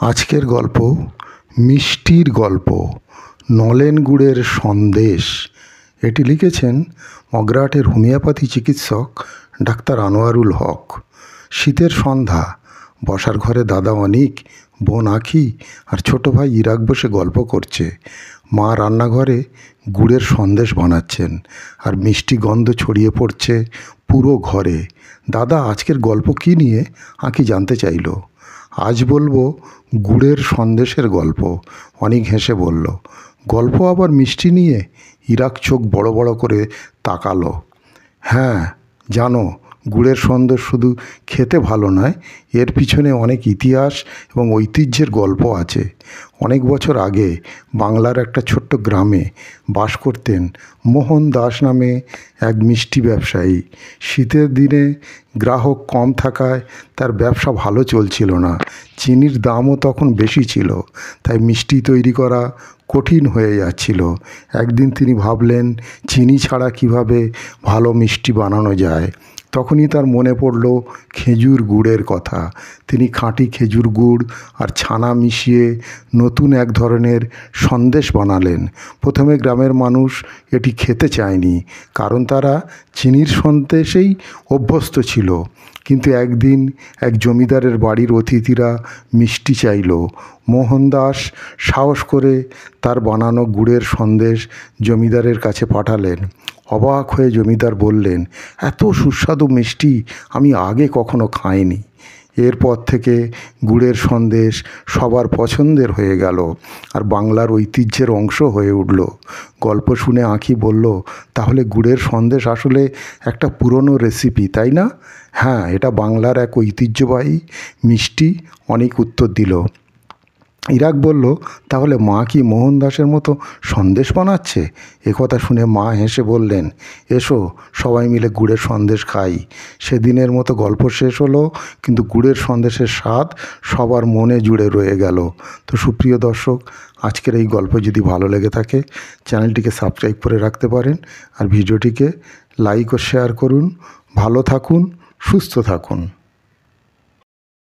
আজকের গল্প মিষ্টির গল্প, নলেন গুড়ের সন্দেশ। এটি লিখেছেন মগরাহাটের হোমিওপ্যাথি চিকিৎসক ডাক্তার আনোয়ারুল হক। শীতের সন্ধ্যা, বসার ঘরে দাদা অনিক, বোন আখি আর ছোট ভাই ইরাক বসে গল্প করছে। মা রান্নাঘরে গুড়ের সন্দেশ বানাচ্ছেন আর মিষ্টি গন্ধ ছড়িয়ে পড়ছে পুরো ঘরে। দাদা, আজকের গল্প কী নিয়ে? আখি জানতে চাইল। আজ বলবো গুড়ের সন্দেশের গল্প, অনেক হেসে বলল। গল্প আবার মিষ্টি নিয়ে? ইরাক চোখ বড় বড় করে তাকালো। হ্যাঁ, জানো, গুড়ের সন্দেশ শুধু খেতে ভালো নয়, এর পিছনে অনেক ইতিহাস এবং ঐতিহ্যের গল্প আছে। অনেক বছর আগে বাংলার একটা ছোট্ট গ্রামে বাস করতেন মোহন দাস নামে এক মিষ্টি ব্যবসায়ী। শীতের দিনে গ্রাহক কম থাকায় তার ব্যবসা ভালো চলছিল না। চিনির দামও তখন বেশি ছিল, তাই মিষ্টি তৈরি করা কঠিন হয়ে যাচ্ছিল। একদিন তিনি ভাবলেন, চিনি ছাড়া কিভাবে ভালো মিষ্টি বানানো যায়। তখনই তার মনে পড়ল খেজুর গুড়ের কথা। তিনি খাঁটি খেজুর গুড় আর ছানা মিশিয়ে নতুন এক ধরনের সন্দেশ বানালেন। প্রথমে গ্রামের মানুষ এটি খেতে চায়নি, কারণ তারা চিনির সন্দেশেই অভ্যস্ত ছিল। কিন্তু একদিন এক জমিদারের বাড়ির অতিথিরা মিষ্টি চাইল। মোহনদাস সাহস করে তার বানানো গুড়ের সন্দেশ জমিদারের কাছে পাঠালেন। অবাক হয়ে জমিদার বললেন, এত সুস্বাদু মিষ্টি আমি আগে কখনো খাইনি। এরপর থেকে গুড়ের সন্দেশ সবার পছন্দের হয়ে গেল আর বাংলার ঐতিহ্যের অংশ হয়ে উঠল। গল্প শুনে আঁখি বলল, তাহলে গুড়ের সন্দেশ আসলে একটা পুরনো রেসিপি, তাই না? হ্যাঁ, এটা বাংলার এক ঐতিহ্যবাহী মিষ্টি। অনেক উত্তর দিল। ইরাক বলল, তাহলে মা কি মোহন দাসের মতো সন্দেশ বানাচ্ছে? একথা শুনে মা হেসে বললেন, এসো সবাই মিলে গুড়ের সন্দেশ খাই। সেদিনের মতো গল্প শেষ হলো, কিন্তু গুড়ের সন্দেশের স্বাদ সবার মনে জুড়ে রয়ে গেল। তো সুপ্রিয় দর্শক, আজকের এই গল্প যদি ভালো লেগে থাকে চ্যানেলটিকে সাবস্ক্রাইব করে রাখতে পারেন আর ভিডিওটিকে লাইক ও শেয়ার করুন। ভালো থাকুন, সুস্থ থাকুন।